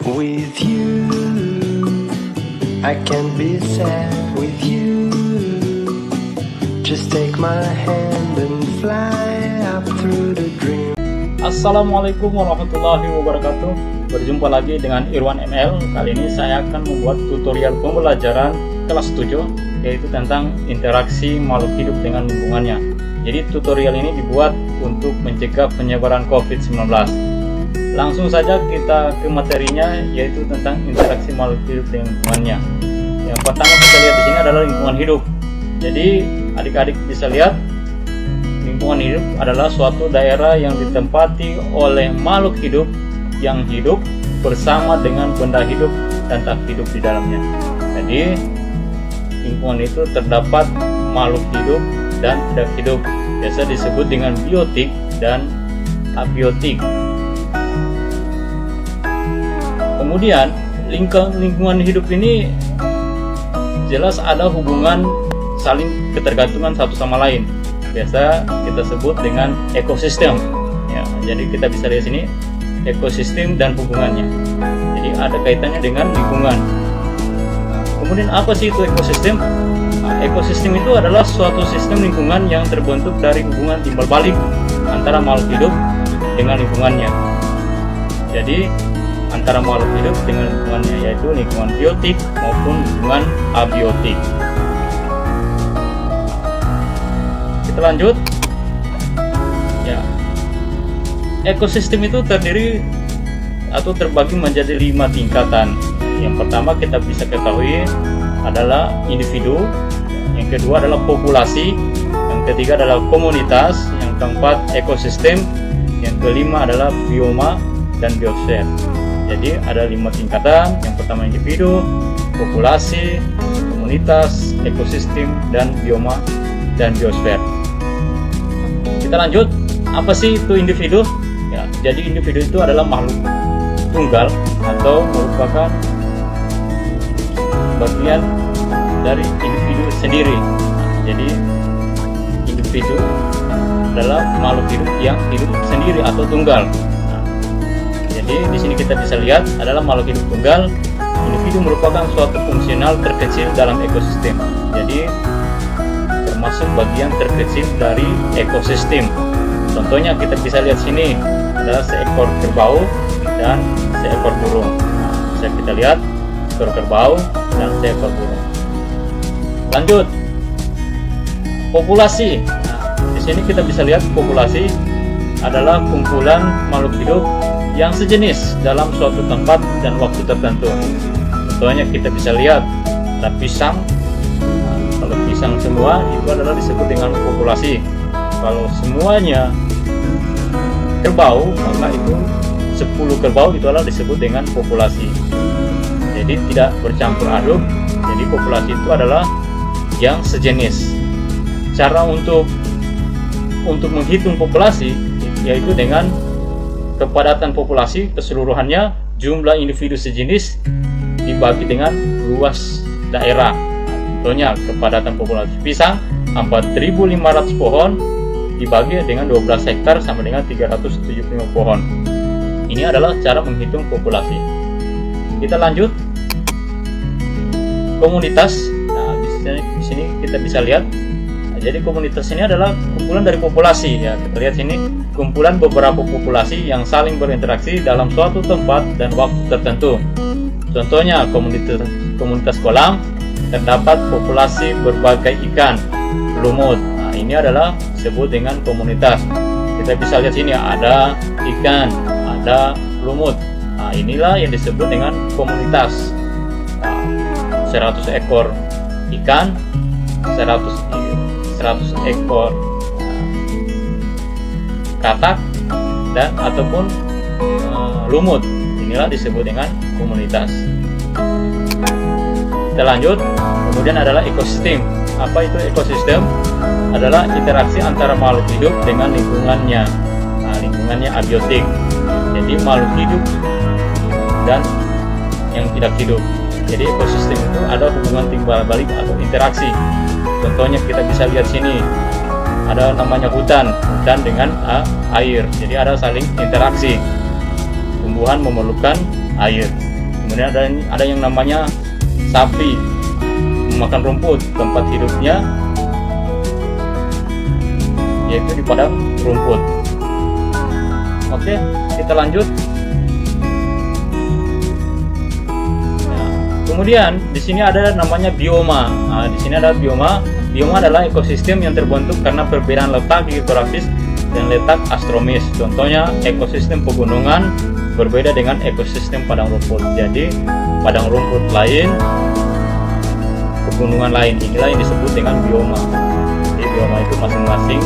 With you, I can't be sad with you. Just take my hand and fly up through the dream. Assalamualaikum warahmatullahi wabarakatuh. Berjumpa lagi dengan Irwan ML. Kali ini saya akan membuat tutorial pembelajaran kelas 7, yaitu tentang interaksi makhluk hidup dengan lingkungannya. Jadi tutorial ini dibuat untuk mencegah penyebaran COVID-19. Langsung saja kita ke materinya, yaitu tentang interaksi makhluk hidup dengan lingkungannya. Yang pertama kita lihat di sini adalah lingkungan hidup. Jadi adik-adik bisa lihat, lingkungan hidup adalah suatu daerah yang ditempati oleh makhluk hidup yang hidup bersama dengan benda hidup dan tak hidup di dalamnya. Jadi lingkungan itu terdapat makhluk hidup dan tidak hidup. Biasa disebut dengan biotik dan abiotik. Kemudian lingkungan hidup ini jelas ada hubungan saling ketergantungan satu sama lain. Biasa kita sebut dengan ekosistem. Ya, jadi kita bisa lihat sini ekosistem dan hubungannya. Jadi ada kaitannya dengan lingkungan. Kemudian apa sih itu ekosistem? Nah, ekosistem itu adalah suatu sistem lingkungan yang terbentuk dari hubungan timbal balik antara makhluk hidup dengan lingkungannya. Jadi antara makhluk hidup dengan lingkungannya, yaitu lingkungan biotik maupun lingkungan abiotik. Kita lanjut. Ya, ekosistem itu terdiri atau terbagi menjadi 5 tingkatan. Yang pertama kita bisa ketahui adalah individu, yang kedua adalah populasi, yang ketiga adalah komunitas, yang keempat ekosistem, yang kelima adalah bioma dan biosfer. Jadi ada 5 tingkatan. Yang pertama individu, populasi, komunitas, ekosistem, dan bioma dan biosfer. Kita lanjut. Apa sih itu individu? Ya, jadi individu itu adalah makhluk tunggal atau merupakan bagian dari individu sendiri. Jadi individu adalah makhluk hidup yang hidup sendiri atau tunggal. Jadi di sini kita bisa lihat adalah makhluk hidup tunggal. Individu merupakan suatu fungsional terkecil dalam ekosistem. Jadi termasuk bagian terkecil dari ekosistem. Contohnya kita bisa lihat sini adalah seekor kerbau dan seekor burung. Nah, bisa kita lihat seekor kerbau dan seekor burung. Lanjut, populasi. Nah, di sini kita bisa lihat populasi adalah kumpulan makhluk hidup yang sejenis dalam suatu tempat dan waktu tertentu. Contohnya kita bisa lihat ada pisang. Nah, kalau pisang semua itu adalah disebut dengan populasi. Kalau semuanya kerbau, maka itu 10 kerbau itu adalah disebut dengan populasi. Jadi tidak bercampur aduk. Jadi populasi itu adalah yang sejenis. Cara untuk menghitung populasi yaitu dengan kepadatan populasi keseluruhannya, jumlah individu sejenis dibagi dengan luas daerah. Contohnya kepadatan populasi pisang 4.500 pohon dibagi dengan 12 hektar sama dengan 375 pohon. Ini adalah cara menghitung populasi. Kita lanjut. Komunitas. Nah, di sini kita bisa lihat. Jadi komunitas ini adalah kumpulan dari populasi. Ya, kita lihat sini kumpulan beberapa populasi yang saling berinteraksi dalam suatu tempat dan waktu tertentu. Contohnya komunitas kolam, terdapat populasi berbagai ikan, lumut. Nah, ini adalah disebut dengan komunitas. Kita bisa lihat sini ada ikan, ada lumut. Nah, inilah yang disebut dengan komunitas. Nah, 100 ekor ikan, 100 ekor katak dan ataupun lumut. Inilah disebut dengan komunitas. Kita lanjut. Kemudian adalah ekosistem. Apa itu ekosistem? Adalah interaksi antara makhluk hidup dengan lingkungannya. Nah, lingkungannya abiotik. Jadi makhluk hidup dan yang tidak hidup. Jadi ekosistem itu ada hubungan timbal balik atau interaksi. Contohnya kita bisa lihat sini ada namanya hutan dengan air. Jadi ada saling interaksi. Tumbuhan memerlukan air. Kemudian ada yang namanya sapi, memakan rumput, tempat hidupnya yaitu di padang rumput. Oke, kita lanjut. Nah, kemudian di sini ada namanya bioma. Nah, di sini ada bioma. Bioma adalah ekosistem yang terbentuk karena perbedaan letak geografis dan letak astronomis. Contohnya ekosistem pegunungan berbeda dengan ekosistem padang rumput. Jadi padang rumput lain, pegunungan lain. Inilah yang disebut dengan bioma. Jadi bioma itu masing-masing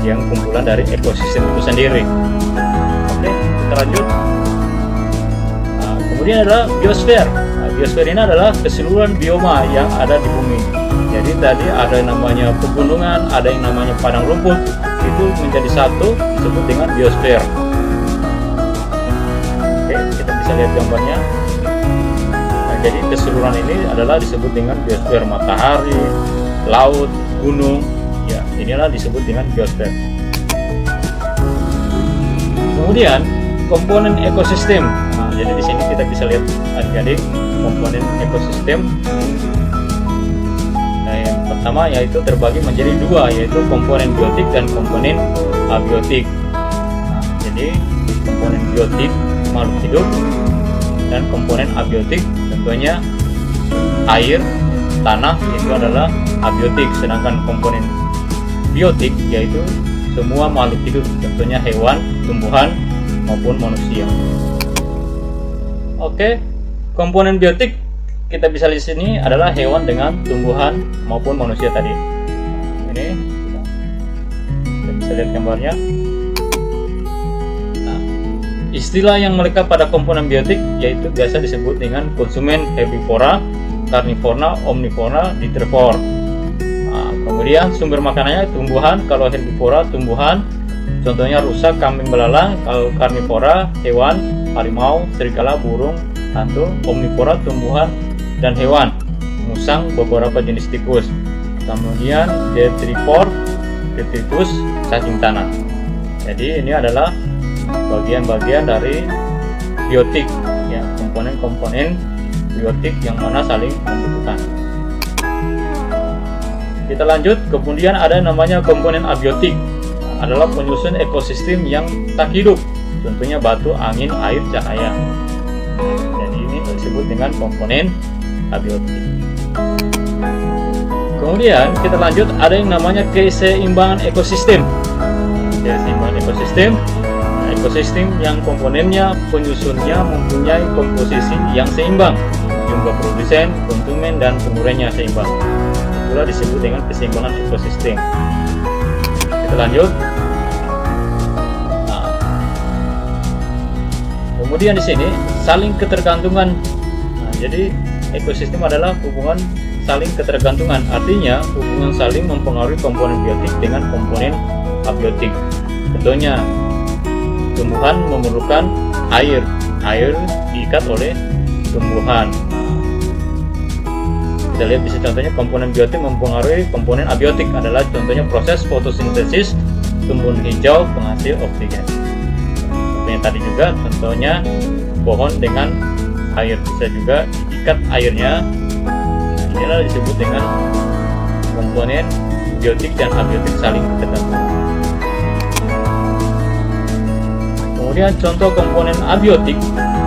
yang kumpulan dari ekosistem itu sendiri. Oke, kita lanjut. Nah, kemudian adalah biosfer. Nah, biosfer ini adalah keseluruhan bioma yang ada di bumi. Jadi tadi ada yang namanya pegunungan, ada yang namanya padang rumput, itu menjadi satu disebut dengan biosfer. Oke, kita bisa lihat gambarnya. Nah, jadi keseluruhan ini adalah disebut dengan biosfer. Matahari, laut, gunung, ya inilah disebut dengan biosfer. Kemudian komponen ekosistem. Nah, jadi di sini kita bisa lihat adik-adik komponen ekosistem. Nah, yang pertama yaitu terbagi menjadi dua, yaitu komponen biotik dan komponen abiotik. Nah, jadi komponen biotik makhluk hidup dan komponen abiotik tentunya air, tanah itu adalah abiotik, sedangkan komponen biotik yaitu semua makhluk hidup, tentunya hewan, tumbuhan maupun manusia. Oke, komponen biotik kita bisa lihat sini adalah hewan dengan tumbuhan maupun manusia tadi. Ini kita bisa lihat gambarnya. Nah, istilah yang melekat pada komponen biotik yaitu biasa disebut dengan konsumen herbivora, karnivora, omnivora, ditervor. Nah, kemudian sumber makanannya tumbuhan. Kalau herbivora tumbuhan, contohnya rusa, kambing belalang. Kalau karnivora hewan, harimau, serigala, burung, hantu. Omnivora tumbuhan dan hewan, musang, beberapa jenis tikus. Kemudian detritivor, detritus, cacing tanah. Jadi ini adalah bagian-bagian dari biotik, ya, komponen-komponen biotik yang mana saling membutuhkan. Kita lanjut. Kemudian ada namanya komponen abiotik, adalah penyusun ekosistem yang tak hidup, tentunya batu, angin, air, cahaya. Jadi ini disebut dengan komponen abiotik. Kemudian kita lanjut, ada yang namanya keseimbangan ekosistem. Keseimbangan ekosistem, nah, ekosistem yang komponennya, penyusunnya mempunyai komposisi yang seimbang, jumlah produsen, konsumen, dan penggunanya seimbang. Itulah disebut dengan keseimbangan ekosistem. Kita lanjut. Nah, kemudian di sini saling ketergantungan. Nah, jadi ekosistem adalah hubungan saling ketergantungan, artinya hubungan saling mempengaruhi komponen biotik dengan komponen abiotik. Contohnya, tumbuhan memerlukan air, air diikat oleh tumbuhan. Kita lihat bisa contohnya komponen biotik mempengaruhi komponen abiotik adalah contohnya proses fotosintesis tumbuhan hijau penghasil oksigen. Contohnya tadi juga contohnya pohon dengan air, bisa juga diikat airnya. Inilah disebut dengan komponen biotik dan abiotik saling tergantung. Kemudian contoh komponen abiotik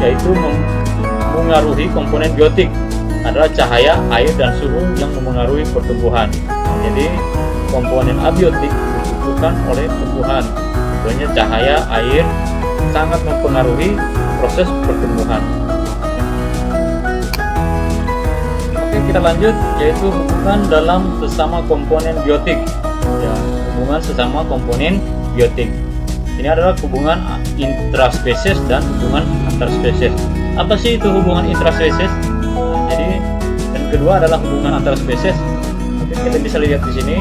yaitu mengaruhi komponen biotik adalah cahaya, air, dan suhu yang memengaruhi pertumbuhan. Jadi komponen abiotik dibutuhkan oleh tumbuhan. Contohnya cahaya, air sangat mempengaruhi proses pertumbuhan. Oke, kita lanjut, yaitu hubungan dalam sesama komponen biotik. Ya, hubungan sesama komponen biotik. Ini adalah hubungan intraspesies dan hubungan antarspesies. Apa sih itu hubungan intraspesies? Nah, jadi yang kedua adalah hubungan antarspesies. Oke, kita bisa lihat di sini.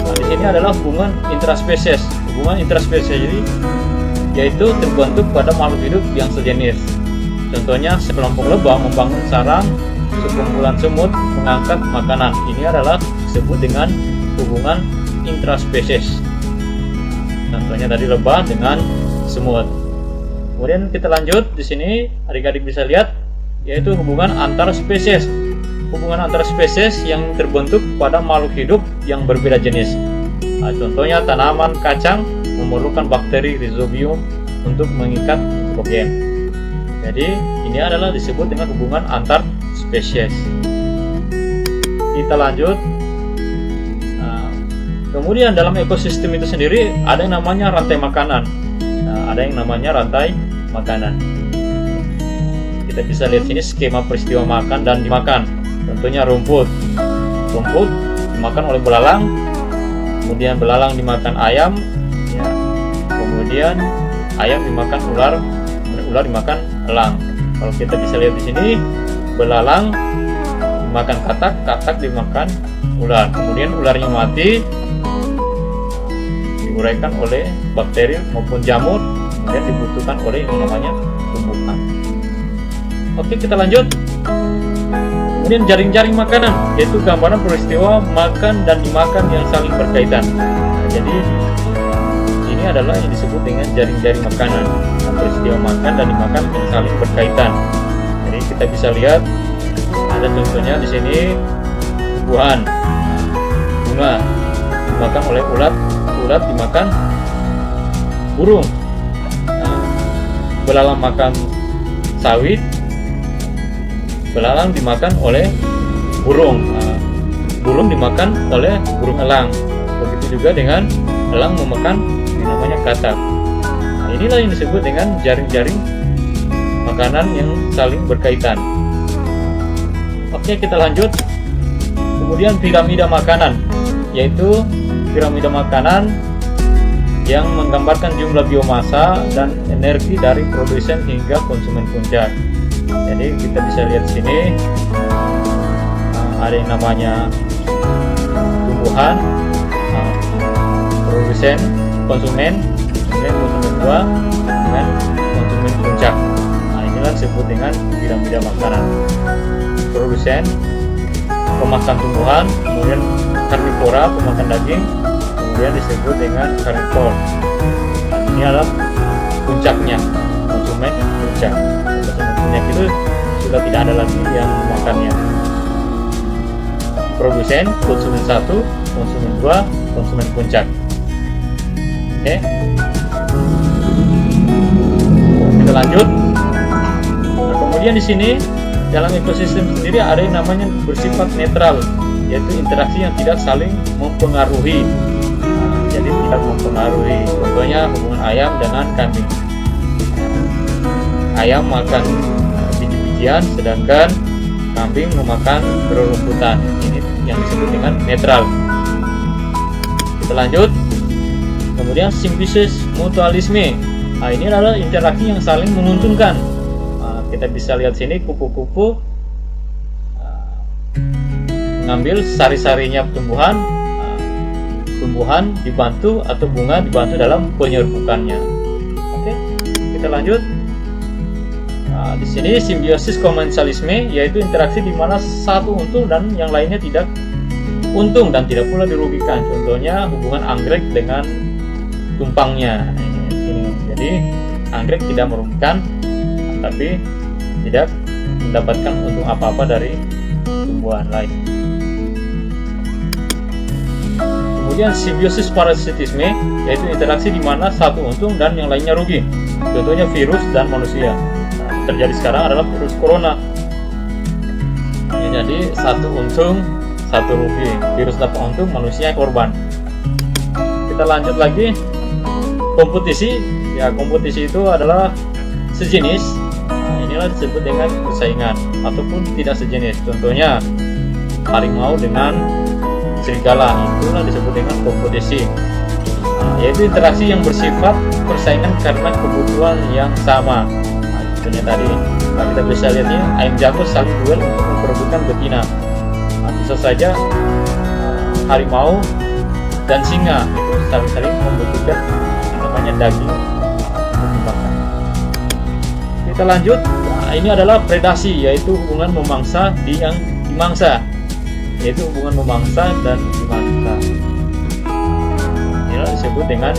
Nah, di sini adalah hubungan intraspesies. Hubungan intraspesies jadi yaitu terbentuk pada makhluk hidup yang sejenis. Contohnya sekelompok lebah membangun sarang, sekumpulan semut mengangkat makanan. Ini adalah disebut dengan hubungan intraspesies. Contohnya tadi lebah dengan semut. Kemudian kita lanjut di sini, adik-adik bisa lihat, yaitu hubungan antar spesies. Hubungan antar spesies yang terbentuk pada makhluk hidup yang berbeda jenis. Nah, contohnya tanaman kacang memerlukan bakteri rhizobium untuk mengikat nitrogen. Jadi ini adalah disebut dengan hubungan antar spesies. Kita lanjut. Nah, kemudian dalam ekosistem itu sendiri ada yang namanya rantai makanan. Ada yang namanya rantai makanan. Kita bisa lihat sini skema peristiwa makan dan dimakan. Contohnya rumput. Rumput dimakan oleh belalang, kemudian belalang dimakan ayam, ya. Kemudian ayam dimakan ular, ular dimakan elang. Kalau kita bisa lihat di sini, belalang dimakan katak, katak dimakan ular. Kemudian ularnya mati, diuraikan oleh bakteri maupun jamur, kemudian dibutuhkan oleh yang namanya tumbuhan. Oke, kita lanjut. Kemudian jaring-jaring makanan, yaitu gambaran peristiwa makan dan dimakan yang saling berkaitan. Nah, jadi ini adalah yang disebut dengan jaring-jaring makanan, peristiwa makan dan dimakan yang saling berkaitan. Jadi kita bisa lihat ada contohnya di sini, tumbuhan, bunga dimakan oleh ulat, ulat dimakan burung, belalang makan sawit, belalang dimakan oleh burung, burung dimakan oleh burung elang. Begitu juga dengan elang memakan yang namanya katak. Nah, inilah yang disebut dengan jaring-jaring makanan yang saling berkaitan. Oke, kita lanjut. Kemudian piramida makanan, yaitu piramida makanan yang menggambarkan jumlah biomasa dan energi dari produsen hingga konsumen puncak. Jadi kita bisa lihat sini, ada yang namanya tumbuhan, produsen, konsumen, kemudian konsumen tua, dan konsumen puncak. Nah, inilah disebut dengan piramida makanan. Produsen, pemakan tumbuhan, kemudian karnivora, pemakan daging, kemudian disebut dengan karnivor. Nah, ini adalah puncaknya, konsumen puncak. Konsumen puncak itu sudah tidak ada lagi yang memakannya. Produsen, konsumen 1, konsumen 2, konsumen puncak. Oke, kita lanjut. Nah, kemudian di sini dalam ekosistem sendiri ada yang namanya bersifat netral, yaitu interaksi yang tidak saling mempengaruhi. Nah, jadi tidak mempengaruhi. Contohnya hubungan ayam dengan kambing. Ayam makan biji-bijian, sedangkan kambing memakan rerumputan. Ini yang disebut dengan netral. Kita lanjut. Kemudian simbiosis mutualisme. Nah, ini adalah interaksi yang saling menguntungkan. Nah, kita bisa lihat sini kupu-kupu mengambil sari-sarinya tumbuhan, tumbuhan dibantu atau bunga dibantu dalam penyerbukannya. Oke, kita lanjut. Nah, di sini simbiosis komensalisme, yaitu interaksi di mana satu untung dan yang lainnya tidak untung dan tidak pula dirugikan. Contohnya hubungan anggrek dengan tumpangnya. Ini. Jadi anggrek tidak merugikan, tapi tidak mendapatkan untung apa-apa dari tumbuhan lain. Kemudian simbiosis parasitisme, yaitu interaksi di mana satu untung dan yang lainnya rugi. Contohnya virus dan manusia. Nah, terjadi sekarang adalah virus corona. Jadi satu untung, satu rugi. Virus dapat untung, manusia korban. Kita lanjut lagi. Kompetisi, ya kompetisi itu adalah sejenis. Nah, inilah disebut dengan persaingan ataupun tidak sejenis. Contohnya harimau dengan serigala, itulah disebut dengan kompetisi. Nah, yaitu interaksi yang bersifat persaingan karena kebutuhan yang sama. Nah, contohnya tadi, nah, kita bisa lihatnya ayam jago saling duel untuk memperebutkan betina. Nah, bisa saja harimau dan singa itu saling membutuhkan namanya daging untuk dimakan. Kita lanjut. Nah, ini adalah predasi, yaitu hubungan memangsa yang dimangsa, yaitu hubungan memangsa dan dimangsa. Inilah disebut dengan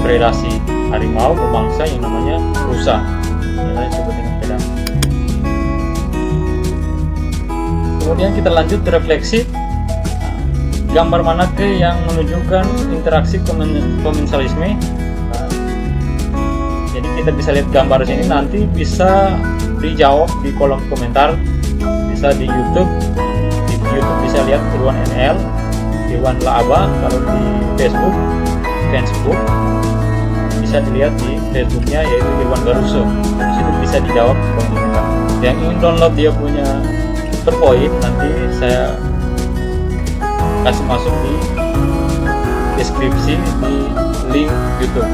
predasi harimau berbangsa yang namanya rusa, yang disebut dengan pedang. Kemudian kita lanjut ke refleksi. Gambar manakah yang menunjukkan interaksi komensalisme? Jadi kita bisa lihat gambar sini, nanti bisa dijawab di kolom komentar, bisa di YouTube. Di YouTube bisa lihat Irwan NL, Irwan Laaba. Kalau di Facebook bisa dilihat di Facebooknya yaitu Irwan Garuso. Di situ bisa dijawab di kolom komentar. Yang ingin download dia punya PowerPoint, nanti saya kasih masuk di deskripsi di link YouTube.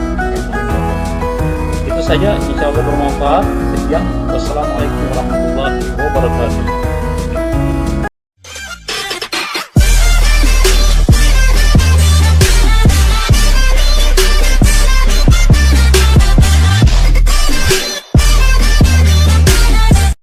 Itu saja, insya Allah bermanfaat. Sekian, wassalamualaikum warahmatullahi wabarakatuh.